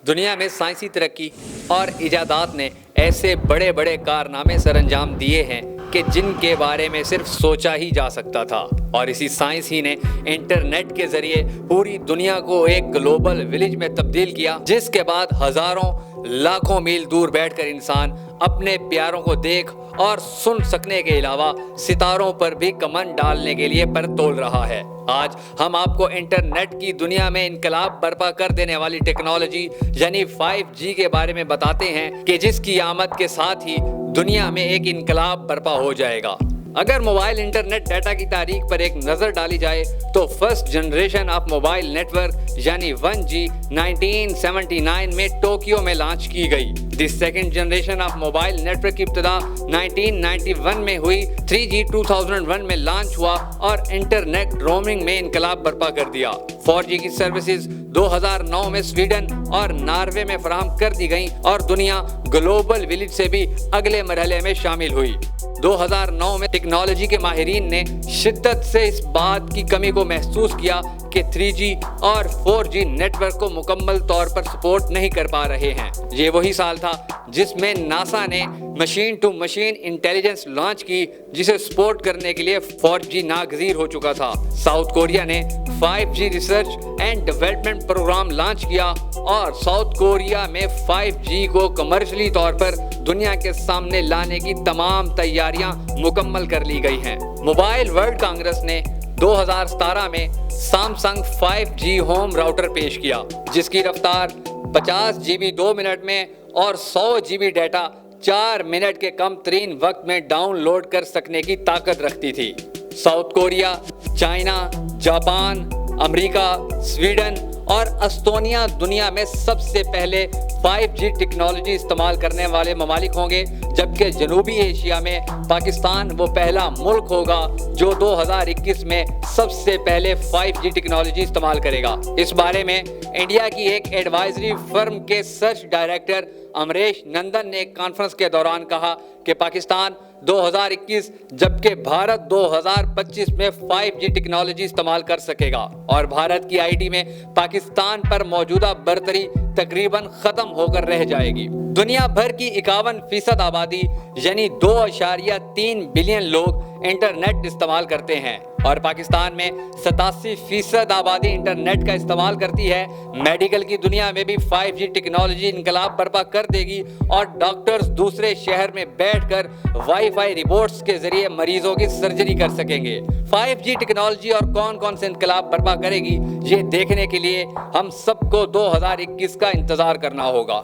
دنیا میں سائنسی ترقی اور ایجادات نے ایسے بڑے بڑے کارنامے سر انجام دیے ہیں کہ جن کے بارے میں صرف سوچا ہی جا سکتا تھا، اور اسی سائنس ہی نے انٹرنیٹ کے ذریعے پوری دنیا کو ایک گلوبل ولیج میں تبدیل کیا، جس کے بعد ہزاروں لاکھوں میل دور بیٹھ کر انسان اپنے پیاروں کو دیکھ اور سن سکنے کے علاوہ ستاروں پر بھی کمن ڈالنے کے لیے پر تول رہا ہے۔ آج ہم آپ کو انٹرنیٹ کی دنیا میں انقلاب برپا کر دینے والی ٹیکنالوجی یعنی 5G کے بارے میں بتاتے ہیں کہ جس کی آمد کے ساتھ ہی دنیا میں ایک انقلاب برپا ہو جائے گا۔ اگر موبائل انٹرنیٹ ڈیٹا کی تاریخ پر ایک نظر ڈالی جائے تو first generation of mobile network یعنی 1G 1979 میں ٹوکیو میں لانچ کی گئی۔ The second generation of mobile network کی ابتدا 1991 میں ہوئی۔ 3G 2001 میں لانچ ہوا اور انٹرنیٹ رومنگ میں انقلاب برپا کر دیا۔ 4G کی سروسز 2009 میں سویڈن اور ناروے میں فراہم کر دی گئیں اور دنیا گلوبل ولیج سے بھی اگلے مرحلے میں شامل ہوئی۔ 2009 میں ٹیکنالوجی کے ماہرین نے شدت سے اس بات کی کمی کو محسوس کیا کہ 3G اور 4G نیٹ ورک کو مکمل طور پر سپورٹ نہیں کر پا رہے ہیں۔ یہ وہی سال تھا جس میں ناسا نے machine to machine intelligence launch کی، جسے سپورٹ کرنے کے لیے 4G ناگزیر ہو چکا تھا۔ ساؤتھ کوریا نے 5G research and development programme launch کیا اور ساؤتھ کوریا میں 5G کو کمرشلی طور پر دنیا کے سامنے لانے کی تمام تیاریاں مکمل کر لی گئی ہیں۔ موبائل ورلڈ کانگریس نے 2017 میں سامسنگ 5G ہوم راؤٹر پیش کیا، جس کی رفتار 50 GB 2 منٹ میں اور 100 GB ڈیٹا 4 منٹ کے کم ترین وقت میں ڈاؤن لوڈ کر سکنے کی طاقت رکھتی تھی۔ ساؤتھ کوریا، چائنا، جاپان، امریکہ، سویڈن اور استونیا دنیا میں سب سے پہلے 5G ٹیکنالوجی استعمال کرنے والے ممالک ہوں گے، جبکہ جنوبی ایشیا میں پاکستان وہ پہلا ملک ہوگا جو 2021 میں سب سے پہلے 5G ٹیکنالوجی استعمال کرے گا۔ اس بارے میں انڈیا کی ایک ایڈوائزری فرم کے سرچ ڈائریکٹر امریش نندن نے ایک کانفرنس کے دوران کہا کہ پاکستان 2021 جبکہ بھارت 2025 میں 5G ٹیکنالوجی استعمال کر سکے گا، اور بھارت کی آئی ٹی میں پاکستان پر موجودہ برتری تقریباً ختم ہو کر رہ جائے گی۔ دنیا بھر کی 51% آبادی یعنی 2.3 بلین لوگ انٹرنیٹ استعمال کرتے ہیں، اور پاکستان میں 87% آبادی انٹرنیٹ کا استعمال کرتی ہے۔ میڈیکل کی دنیا میں بھی 5G ٹیکنالوجی انقلاب برپا کر دے گی، اور ڈاکٹرز دوسرے شہر میں بیٹھ کر وائی فائی ریموٹس کے ذریعے مریضوں کی سرجری کر سکیں گے۔ 5G ٹیکنالوجی اور کون سے انقلاب برپا کرے گی، یہ دیکھنے کے لیے ہم سب کو 2021 کا انتظار کرنا ہوگا۔